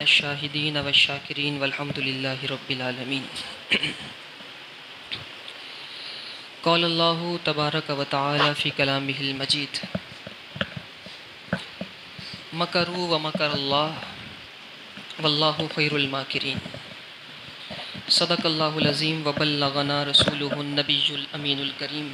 الشاہدین والشاکرین والحمد للہ رب العالمین۔ قال اللہ تبارک و تعالی فی کلامہ المجید مکروا ومکر اللہ واللہ خیر الماکرین۔ صدق اللہ العظیم وبلغنا رسولہ النبی الامین الکریم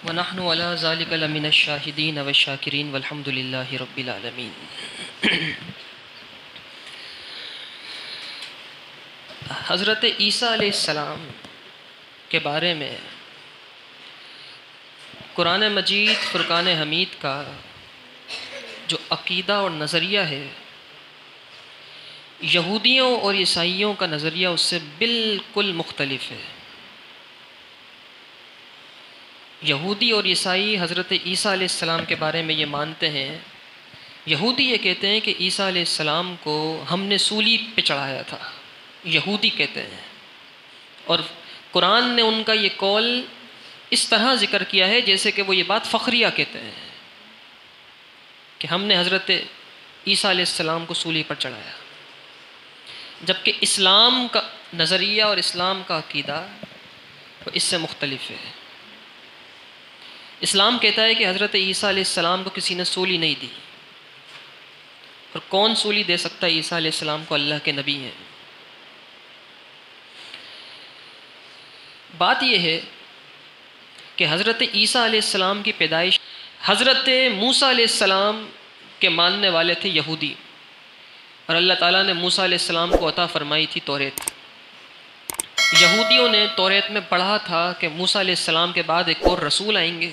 ونحن علی ذلک لمن الشاہدین والشاکرین والحمد للہ رب العالمین۔ حضرت عیسیٰ علیہ السلام کے بارے میں قرآن مجید فرقان حمید کا جو عقیدہ اور نظریہ ہے، یہودیوں اور عیسائیوں کا نظریہ اس سے بالکل مختلف ہے۔ یہودی اور عیسائی حضرت عیسیٰ علیہ السلام کے بارے میں یہ مانتے ہیں، یہودی یہ کہتے ہیں کہ عیسیٰ علیہ السلام کو ہم نے سولی پہ چڑھایا تھا، یہودی کہتے ہیں، اور قرآن نے ان کا یہ قول اس طرح ذکر کیا ہے جیسے کہ وہ یہ بات فخریہ کہتے ہیں کہ ہم نے حضرت عیسیٰ علیہ السلام کو سولی پر چڑھایا، جبکہ اسلام کا نظریہ اور اسلام کا عقیدہ وہ اس سے مختلف ہے۔ اسلام کہتا ہے کہ حضرت عیسیٰ علیہ السلام کو کسی نے سولی نہیں دی، اور کون سولی دے سکتا ہے عیسیٰ علیہ السلام کو؟ اللہ کے نبی ہیں۔ بات یہ ہے کہ حضرت عیسیٰ علیہ السلام کی پیدائش حضرت موسیٰ علیہ السلام کے ماننے والے تھے یہودی، اور اللہ تعالیٰ نے موسیٰ علیہ السلام کو عطا فرمائی تھی توریت۔ یہودیوں نے توریت میں پڑھا تھا کہ موسیٰ علیہ السلام کے بعد ایک اور رسول آئیں گے،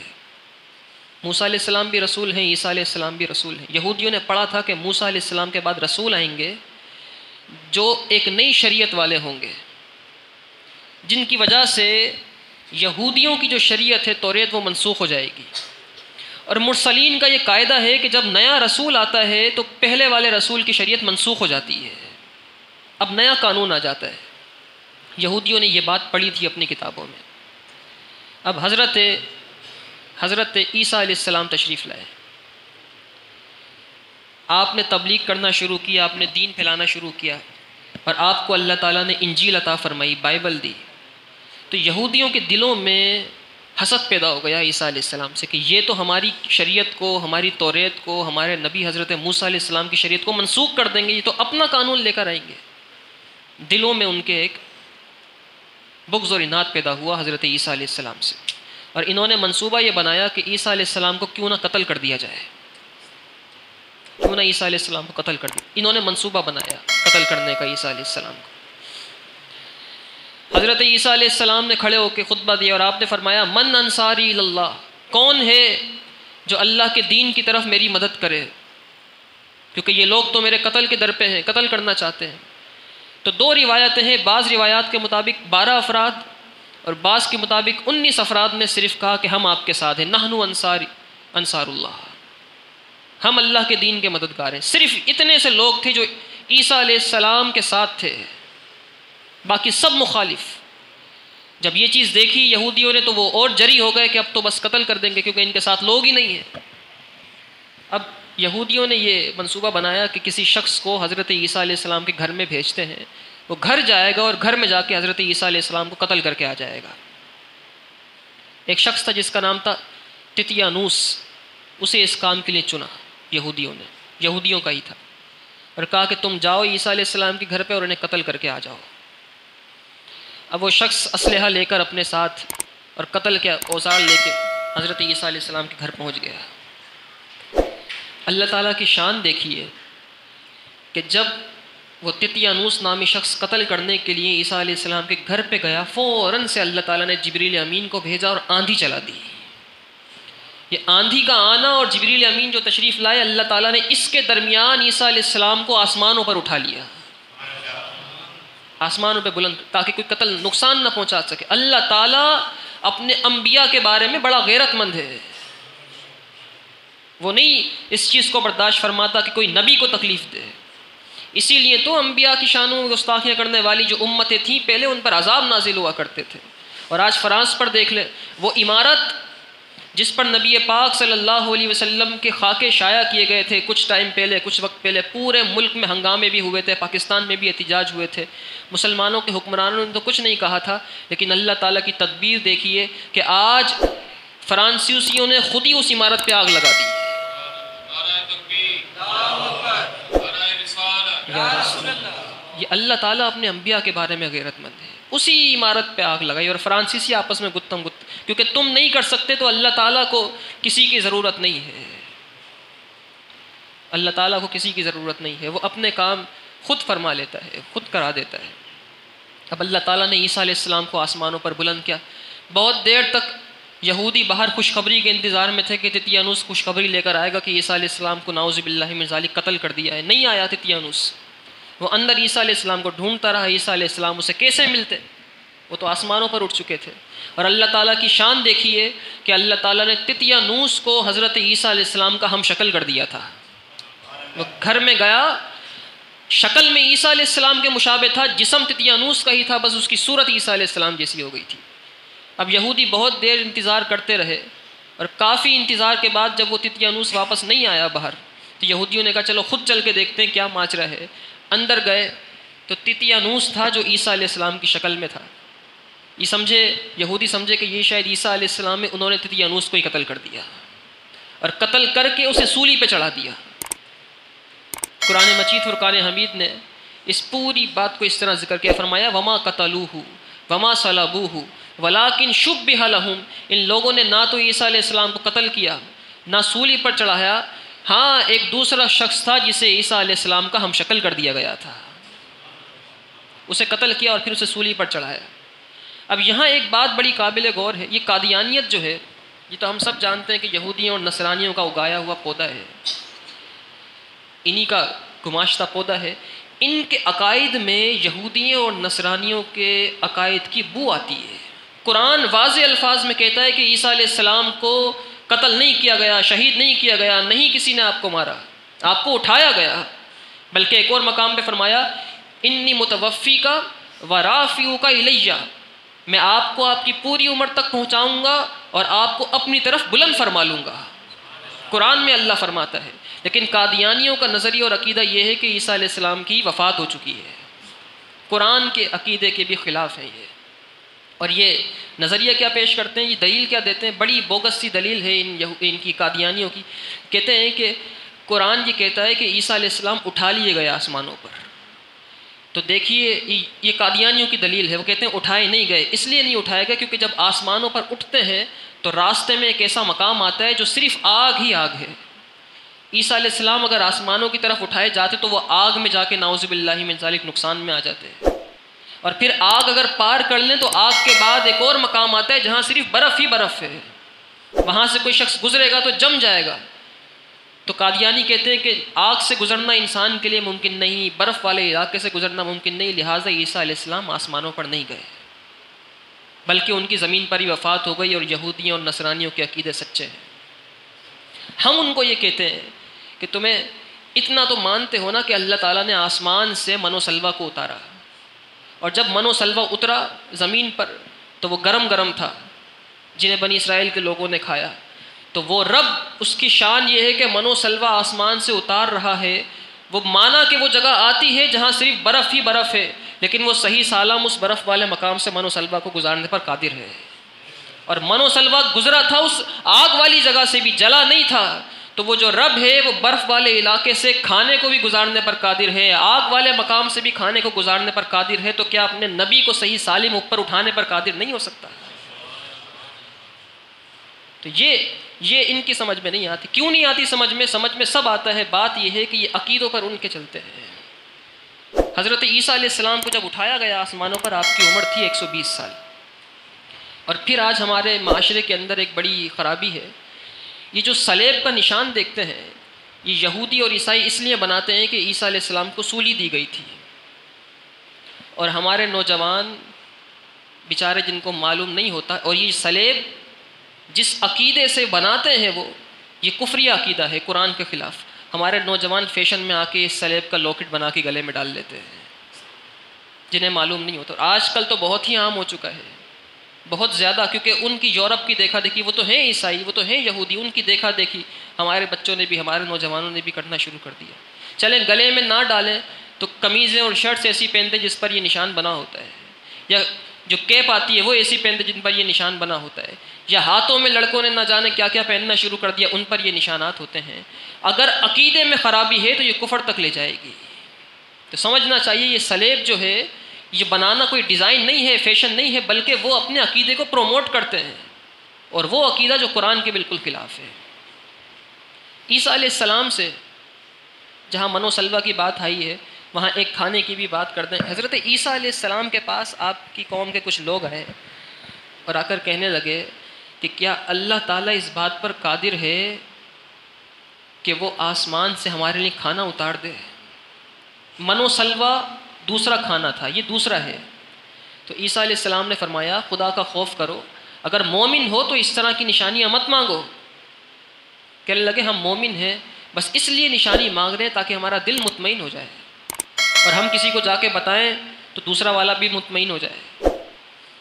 موسیٰ علیہ السلام بھی رسول ہیں، عیسیٰ علیہ السلام بھی رسول ہیں۔ یہودیوں نے پڑھا تھا کہ موسیٰ علیہ السلام کے بعد رسول آئیں گے جو ایک نئی شریعت والے ہوں گے، جن کی وجہ سے یہودیوں کی جو شریعت ہے توریت وہ منسوخ ہو جائے گی۔ اور مرسلین کا یہ قاعدہ ہے کہ جب نیا رسول آتا ہے تو پہلے والے رسول کی شریعت منسوخ ہو جاتی ہے، اب نیا قانون آ جاتا ہے۔ یہودیوں نے یہ بات پڑھی تھی اپنی کتابوں میں۔ اب حضرت عیسیٰ علیہ السلام تشریف لائے، آپ نے تبلیغ کرنا شروع کیا، آپ نے دین پھیلانا شروع کیا، اور آپ کو اللہ تعالیٰ نے انجیل عطا فرمائی، بائبل دی۔ تو یہودیوں کے دلوں میں حسد پیدا ہو گیا عیسیٰ علیہ السلام سے کہ یہ تو ہماری شریعت کو، ہماری توریت کو، ہمارے نبی حضرت موسیٰ علیہ السلام کی شریعت کو منسوخ کر دیں گے، یہ تو اپنا قانون لے کر آئیں گے۔ دلوں میں ان کے ایک بغض اور عناد پیدا ہوا حضرت عیسیٰ علیہ السلام سے، اور انہوں نے منصوبہ یہ بنایا کہ عیسیٰ علیہ السلام کو کیوں نہ قتل کر دیا جائے، کیوں نہ عیسیٰ علیہ السلام کو قتل کر دیا۔ انہوں نے منصوبہ بنایا قتل کرنے کا عیسیٰ علیہ السلام کو۔ حضرت عیسیٰ علیہ السلام نے کھڑے ہو کے خطبہ دیا اور آپ نے فرمایا من انصاری اللہ، کون ہے جو اللہ کے دین کی طرف میری مدد کرے، کیونکہ یہ لوگ تو میرے قتل کے در پہ ہیں، قتل کرنا چاہتے ہیں۔ تو دو روایتیں ہیں، بعض روایات کے مطابق 12 افراد اور بعض کے مطابق 19 افراد نے صرف کہا کہ ہم آپ کے ساتھ ہیں، نحن انصار اللہ، ہم اللہ کے دین کے مددگار ہیں۔ صرف اتنے سے لوگ تھے جو عیسیٰ علیہ السلام کے ساتھ تھے، باقی سب مخالف۔ جب یہ چیز دیکھی یہودیوں نے تو وہ اور جری ہو گئے کہ اب تو بس قتل کر دیں گے، کیونکہ ان کے ساتھ لوگ ہی نہیں ہیں۔ اب یہودیوں نے یہ منصوبہ بنایا کہ کسی شخص کو حضرت عیسیٰ علیہ السلام کے گھر میں بھیجتے ہیں، وہ گھر جائے گا اور گھر میں جا کے حضرت عیسیٰ علیہ السلام کو قتل کر کے آ جائے گا۔ ایک شخص تھا جس کا نام تھا تتیانوس، اسے اس کام کے لیے چنا یہودیوں کا ہی تھا، اور کہا کہ تم جاؤ عیسیٰ علیہ السلام کے گھر پہ اور انہیں قتل کر کے آ جاؤ۔ اب وہ شخص اسلحہ لے کر اپنے ساتھ اور قتل کے اوزار لے کے حضرت عیسیٰ علیہ السلام کے گھر پہنچ گیا۔ اللہ تعالیٰ کی شان دیکھیے کہ جب وہ تتیانوس نامی شخص قتل کرنے کے لیے عیسیٰ علیہ السلام کے گھر پہ گیا، فوراً سے اللہ تعالیٰ نے جبریل امین کو بھیجا اور آندھی چلا دی۔ یہ آندھی کا آنا اور جبریل امین جو تشریف لائے، اللہ تعالیٰ نے اس کے درمیان عیسیٰ علیہ السلام کو آسمانوں پر اٹھا لیا، آسمانوں پہ بلند، تاکہ کوئی قتل نقصان نہ پہنچا سکے۔ اللہ تعالیٰ اپنے انبیاء کے بارے میں بڑا غیرت مند ہے، وہ نہیں اس چیز کو برداشت فرماتا کہ کوئی نبی کو تکلیف دے۔ اسی لیے تو انبیاء کی شانوں میں گستاخیاں کرنے والی جو امتیں تھیں پہلے، ان پر عذاب نازل ہوا کرتے تھے۔ اور آج فرانس پر دیکھ لیں، وہ عمارت جس پر نبی پاک صلی اللہ علیہ وسلم کے خاکے شائع کیے گئے تھے کچھ ٹائم پہلے، کچھ وقت پہلے پورے ملک میں ہنگامے بھی ہوئے تھے، پاکستان میں بھی احتجاج ہوئے تھے، مسلمانوں کے حکمرانوں نے تو کچھ نہیں کہا تھا، لیکن اللہ تعالیٰ کی تدبیر دیکھیے کہ آج فرانسیسیوں نے خود ہی اس عمارت پہ آگ لگا دی۔ یہ اللہ تعالیٰ اپنے انبیاء کے بارے میں غیرت مند ہے، اسی عمارت پہ آگ لگائی، اور فرانسیسی آپس میں گتم گت، کیونکہ تم نہیں کر سکتے تو اللہ تعالیٰ کو کسی کی ضرورت نہیں ہے، اللہ تعالیٰ کو کسی کی ضرورت نہیں ہے، وہ اپنے کام خود فرما لیتا ہے، خود کرا دیتا ہے۔ اب اللہ تعالیٰ نے عیسیٰ علیہ السلام کو آسمانوں پر بلند کیا، بہت دیر تک یہودی باہر خوشخبری کے انتظار میں تھے کہ تتیانوس خوشخبری لے کر آئے گا کہ عیسیٰ علیہ السلام کو نعوذ باللہ من ذالک قتل کر دیا ہے، نہیں آیا تتیانوس، وہ اندر عیسیٰ علیہ السلام کو ڈھونڈتا رہا، عیسیٰ علیہ السلام اسے کیسے ملتے، وہ تو آسمانوں پر اٹھ چکے تھے۔ اور اللہ تعالیٰ کی شان دیکھیے کہ اللہ تعالیٰ نے تتیانوس کو حضرت عیسیٰ علیہ السلام کا ہم شکل کر دیا تھا، وہ گھر میں گیا، شکل میں عیسیٰ علیہ السلام کے مشابہ تھا، جسم تتیانوس کا ہی تھا، بس اس کی صورت عیسیٰ علیہ السلام جیسی ہو گئی تھی۔ اب یہودی بہت دیر انتظار کرتے رہے، اور کافی انتظار کے بعد جب وہ تتیانوس واپس نہیں آیا باہر، تو یہودیوں نے کہا چلو خود چل کے دیکھتے ہیں کیا ماجرا ہے۔ اندر گئے تو تتیانوس تھا جو عیسیٰ علیہ السلام کی شکل میں تھا، یہودی سمجھے کہ یہ شاید عیسیٰ علیہ السلام میں، انہوں نے تتیانوس کو ہی قتل کر دیا، اور قتل کر کے اسے سولی پہ چڑھا دیا۔ قرآن مجید فرقان حمید نے اس پوری بات کو اس طرح ذکر کیا، فرمایا وما قتلوہ وما صلبوہ ولیکن شبہ لہم، ان لوگوں نے نہ تو عیسیٰ علیہ السلام کو قتل کیا نہ سولی پر چڑھایا، ہاں ایک دوسرا شخص تھا جسے عیسیٰ علیہ السلام کا ہم شکل کر دیا گیا تھا، اسے قتل کیا اور پھر اسے سولی پر چڑھایا۔ اب یہاں ایک بات بڑی قابل غور ہے، یہ قادیانیت جو ہے، یہ تو ہم سب جانتے ہیں کہ یہودیوں اور نصرانیوں کا اگایا ہوا پودا ہے، انہی کا گماشتہ پودا ہے، ان کے عقائد میں یہودیوں اور نصرانیوں کے عقائد کی بو آتی ہے۔ قرآن واضح الفاظ میں کہتا ہے کہ عیسیٰ علیہ السلام کو قتل نہیں کیا گیا، شہید نہیں کیا گیا، نہیں کسی نے آپ کو مارا، آپ کو اٹھایا گیا، بلکہ ایک اور مقام پہ فرمایا انی متوفی کا ورافعو کا الیہ، میں آپ کو آپ کی پوری عمر تک پہنچاؤں گا اور آپ کو اپنی طرف بلند فرما لوں گا، قرآن میں اللہ فرماتا ہے۔ لیکن قادیانیوں کا نظریہ اور عقیدہ یہ ہے کہ عیسیٰ علیہ السلام کی وفات ہو چکی ہے، قرآن کے عقیدے کے بھی خلاف ہے یہ، اور یہ نظریہ کیا پیش کرتے ہیں، یہ دلیل کیا دیتے ہیں، بڑی بوگس سی دلیل ہے ان کی قادیانیوں کی، کہتے ہیں کہ قرآن یہ کہتا ہے کہ عیسیٰ علیہ السلام اٹھا لیے گئے آسمانوں پر، تو دیکھیے یہ قادیانیوں کی دلیل ہے، وہ کہتے ہیں اٹھائے نہیں گئے، اس لیے نہیں اٹھائے گئے کیونکہ جب آسمانوں پر اٹھتے ہیں تو راستے میں ایک ایسا مقام آتا ہے جو صرف آگ ہی آگ ہے، عیسیٰ علیہ السلام اگر آسمانوں کی طرف اٹھائے جاتے تو وہ آگ میں جا کے نعوذ باللہ من ذالک نقصان میں آ جاتے ہیں، اور پھر آگ اگر پار کر لیں تو آگ کے بعد ایک اور مقام آتا ہے جہاں صرف برف ہی برف ہے، وہاں سے کوئی شخص گزرے گا تو جم جائے گا۔ تو قادیانی کہتے ہیں کہ آگ سے گزرنا انسان کے لیے ممکن نہیں، برف والے علاقے سے گزرنا ممکن نہیں، لہٰذا عیسیٰ علیہ السلام آسمانوں پر نہیں گئے، بلکہ ان کی زمین پر ہی وفات ہو گئی، اور یہودیوں اور نصرانیوں کے عقیدے سچے ہیں۔ ہم ان کو یہ کہتے ہیں کہ تمہیں اتنا تو مانتے ہو نا کہ اللہ تعالیٰ نے آسمان سے من و سلوہ کو اتارا، اور جب من و سلوہ اترا زمین پر تو وہ گرم گرم تھا، جنہیں بنی اسرائیل کے لوگوں نے کھایا، تو وہ رب، اس کی شان یہ ہے کہ من و سلوہ آسمان سے اتار رہا ہے، وہ مانا کہ وہ جگہ آتی ہے جہاں صرف برف ہی برف ہے، لیکن وہ صحیح سالم اس برف والے مقام سے من و سلوہ کو گزارنے پر قادر ہے، اور من و سلوہ گزرا تھا اس آگ والی جگہ سے بھی، جلا نہیں تھا، تو وہ جو رب ہے وہ برف والے علاقے سے کھانے کو بھی گزارنے پر قادر ہے، آگ والے مقام سے بھی کھانے کو گزارنے پر قادر ہے، تو کیا اپنے نبی کو صحیح سالم اوپر اٹھانے پر قادر نہیں ہو سکتا؟ تو یہ ان کی سمجھ میں نہیں آتی۔ کیوں نہیں آتی سمجھ میں سب آتا ہے، بات یہ ہے کہ یہ عقیدوں پر ان کے چلتے ہیں۔ حضرت عیسیٰ علیہ السلام کو جب اٹھایا گیا آسمانوں پر، آپ کی عمر تھی 120 سال، اور پھر آج ہمارے معاشرے کے اندر ایک بڑی خرابی ہے، یہ جو صلیب کا نشان دیکھتے ہیں، یہ یہودی اور عیسائی اس لیے بناتے ہیں کہ عیسیٰ علیہ السلام کو سولی دی گئی تھی، اور ہمارے نوجوان بیچارے جن کو معلوم نہیں ہوتا، اور یہ صلیب جس عقیدے سے بناتے ہیں وہ یہ کفری عقیدہ ہے، قرآن کے خلاف، ہمارے نوجوان فیشن میں آ کے اس صلیب کا لاکٹ بنا کے گلے میں ڈال لیتے ہیں، جنہیں معلوم نہیں ہوتا، اور آج کل تو بہت ہی عام ہو چکا ہے، بہت زیادہ، کیونکہ ان کی یورپ کی دیکھا دیکھی، وہ تو ہیں عیسائی، وہ تو ہیں یہودی، ان کی دیکھا دیکھی ہمارے بچوں نے بھی، ہمارے نوجوانوں نے بھی کرنا شروع کر دیا۔ چلیں گلے میں نہ ڈالیں تو قمیضیں اور شرٹس ایسی پہنتے جس پر یہ نشان بنا ہوتا ہے، یا جو کیپ آتی ہے وہ ایسی پہنتے جن پر یہ نشان بنا ہوتا ہے، یا ہاتھوں میں لڑکوں نے نہ جانے کیا کیا پہننا شروع کر دیا، ان پر یہ نشانات ہوتے ہیں۔ اگر عقیدے میں خرابی ہے تو یہ کفر تک لے جائے گی۔ تو سمجھنا چاہیے یہ سلیب جو ہے یہ بنانا کوئی ڈیزائن نہیں ہے، فیشن نہیں ہے، بلکہ وہ اپنے عقیدے کو پروموٹ کرتے ہیں، اور وہ عقیدہ جو قرآن کے بالکل خلاف ہے۔ عیسیٰ علیہ السلام سے جہاں منو سلوہ کی بات آئی ہے وہاں ایک کھانے کی بھی بات کر دیں۔ حضرت عیسیٰ علیہ السلام کے پاس آپ کی قوم کے کچھ لوگ آئے اور آ کر کہنے لگے کہ کیا اللہ تعالیٰ اس بات پر قادر ہے کہ وہ آسمان سے ہمارے لیے کھانا اتار دے؟ منو سلوہ دوسرا کھانا تھا، یہ دوسرا ہے۔ تو عیسیٰ علیہ السلام نے فرمایا خدا کا خوف کرو، اگر مومن ہو تو اس طرح کی نشانیاں مت مانگو۔ کہنے لگے ہم مومن ہیں، بس اس لیے نشانی مانگ رہے ہیں تاکہ ہمارا دل مطمئن ہو جائے، اور ہم کسی کو جا کے بتائیں تو دوسرا والا بھی مطمئن ہو جائے۔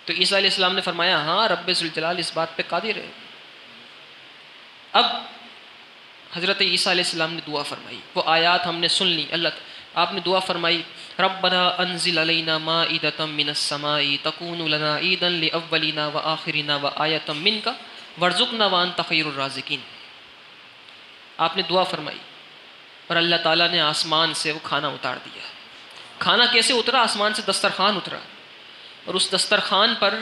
تو عیسیٰ علیہ السلام نے فرمایا ہاں رب ذوالجلال اس بات پہ قادر ہے۔ اب حضرت عیسیٰ علیہ السلام نے دعا فرمائی، وہ آیات ہم نے سن لی، آپ نے دعا فرمائی ربنا انزل علینا مائدۃ من السماء تکون لنا عیدا لاولنا وآخرنا وآیۃ منک وارزقنا وانت خیر الرازقین۔ آپ نے دعا فرمائی اور اللہ تعالیٰ نے آسمان سے وہ کھانا اتار دیا۔ کھانا کیسے اترا؟ آسمان سے دسترخوان اترا، اور اس دسترخوان پر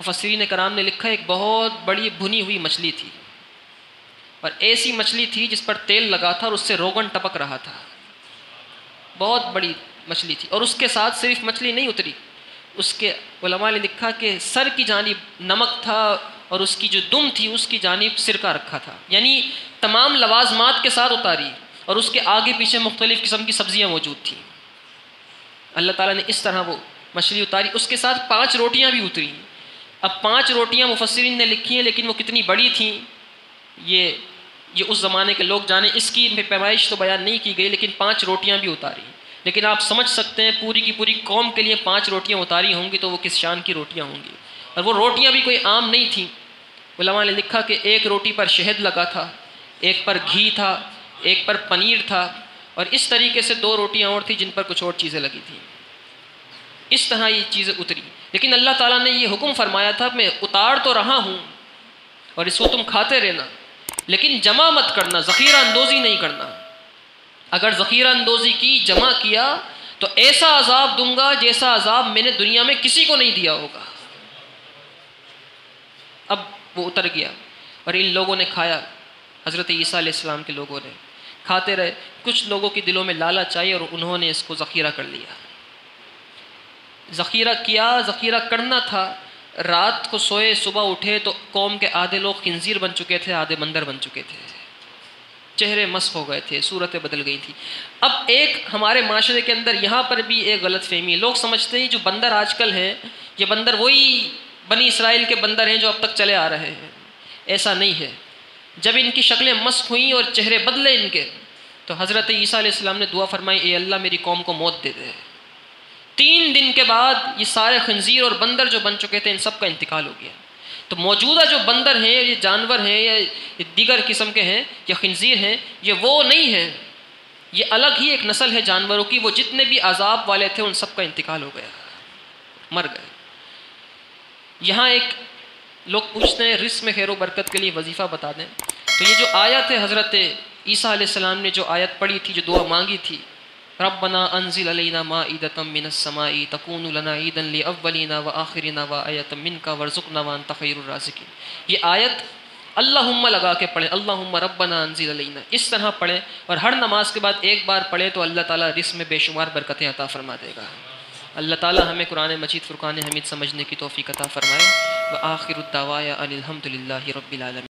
مفسرین کرام نے لکھا ایک بہت بڑی بھنی ہوئی مچھلی تھی، اور ایسی مچھلی تھی جس پر تیل لگا تھا اور اس سے روغن ٹپک رہا تھا، بہت بڑی مچھلی تھی۔ اور اس کے ساتھ صرف مچھلی نہیں اتری، اس کے علماء نے لکھا کہ سر کی جانب نمک تھا اور اس کی جو دم تھی اس کی جانب سرکہ رکھا تھا، یعنی تمام لوازمات کے ساتھ اتاری، اور اس کے آگے پیچھے مختلف قسم کی سبزیاں موجود تھیں۔ اللہ تعالیٰ نے اس طرح وہ مچھلی اتاری، اس کے ساتھ 5 روٹیاں بھی اتری۔ اب 5 روٹیاں مفسرین نے لکھی ہیں، لیکن وہ کتنی بڑی تھیں یہ اس زمانے کے لوگ جانے، اس کی پیمائش تو بیان نہیں کی گئی، لیکن 5 روٹیاں بھی اتاری۔ لیکن آپ سمجھ سکتے ہیں پوری کی پوری قوم کے لیے 5 روٹیاں اتاری ہوں گی تو وہ کس شان کی روٹیاں ہوں گی، اور وہ روٹیاں بھی کوئی عام نہیں تھیں۔ علماء نے لکھا کہ ایک روٹی پر شہد لگا تھا، ایک پر گھی تھا، ایک پر پنیر تھا، اور اس طریقے سے 2 روٹیاں اور تھیں جن پر کچھ اور چیزیں لگی تھیں۔ اس طرح یہ چیزیں اتری، لیکن اللہ تعالیٰ نے یہ حکم فرمایا تھا میں اتار تو رہا ہوں اور اس کو تم کھاتے رہنا، لیکن جمع مت کرنا، ذخیرہ اندوزی نہیں کرنا۔ اگر ذخیرہ اندوزی کی، جمع کیا تو ایسا عذاب دوں گا جیسا عذاب میں نے دنیا میں کسی کو نہیں دیا ہوگا۔ اب وہ اتر گیا اور ان لوگوں نے کھایا، حضرت عیسیٰ علیہ السلام کے لوگوں نے کھاتے رہے۔ کچھ لوگوں کے دلوں میں لالچ آئی اور انہوں نے اس کو ذخیرہ کر لیا۔ ذخیرہ کیا، ذخیرہ کرنا تھا، رات کو سوئے صبح اٹھے تو قوم کے آدھے لوگ خنزیر بن چکے تھے، آدھے بندر بن چکے تھے، چہرے مسخ ہو گئے تھے، صورتیں بدل گئی تھیں۔ اب ایک ہمارے معاشرے کے اندر یہاں پر بھی ایک غلط فہمی ہے، لوگ سمجھتے ہیں جو بندر آج کل ہیں یہ بندر وہی بنی اسرائیل کے بندر ہیں جو اب تک چلے آ رہے ہیں۔ ایسا نہیں ہے۔ جب ان کی شکلیں مسخ ہوئیں اور چہرے بدلے ان کے، تو حضرت عیسیٰ علیہ السلام نے دعا فرمائی اے اللہ میری قوم کو موت دے دے۔ 3 دن کے بعد یہ سارے خنزیر اور بندر جو بن چکے تھے ان سب کا انتقال ہو گیا۔ تو موجودہ جو بندر ہیں، یہ جانور ہیں یا دیگر قسم کے ہیں یا خنزیر ہیں، یہ وہ نہیں ہیں، یہ الگ ہی ایک نسل ہے جانوروں کی۔ وہ جتنے بھی عذاب والے تھے ان سب کا انتقال ہو گیا، مر گئے۔ یہاں ایک لوگ پوچھتے ہیں رزق میں خیر و برکت کے لیے وظیفہ بتا دیں، تو یہ جو آیت ہے حضرت عیسیٰ علیہ السلام نے جو آیت پڑھی تھی، جو دعا مانگی تھی ربنا انزل علینا مائدۃ من السماء تکون لنا عیدا لاولنا وآخرنا وآیۃ منک وارزقنا وانت خیر الرازقین، یہ آیت اللہم لگا کے پڑھیں، اللہم ربنا انزل علینا، اس طرح پڑھیں، اور ہر نماز کے بعد ایک بار پڑھیں تو اللہ تعالیٰ رزق میں بے شمار برکتیں عطا فرما دے گا۔ اللہ تعالیٰ ہمیں قرآن مجید فرقان حمید سمجھنے کی توفیق عطا فرمائے۔ وآخر الدعوایا ان الحمد للہ رب العالمین۔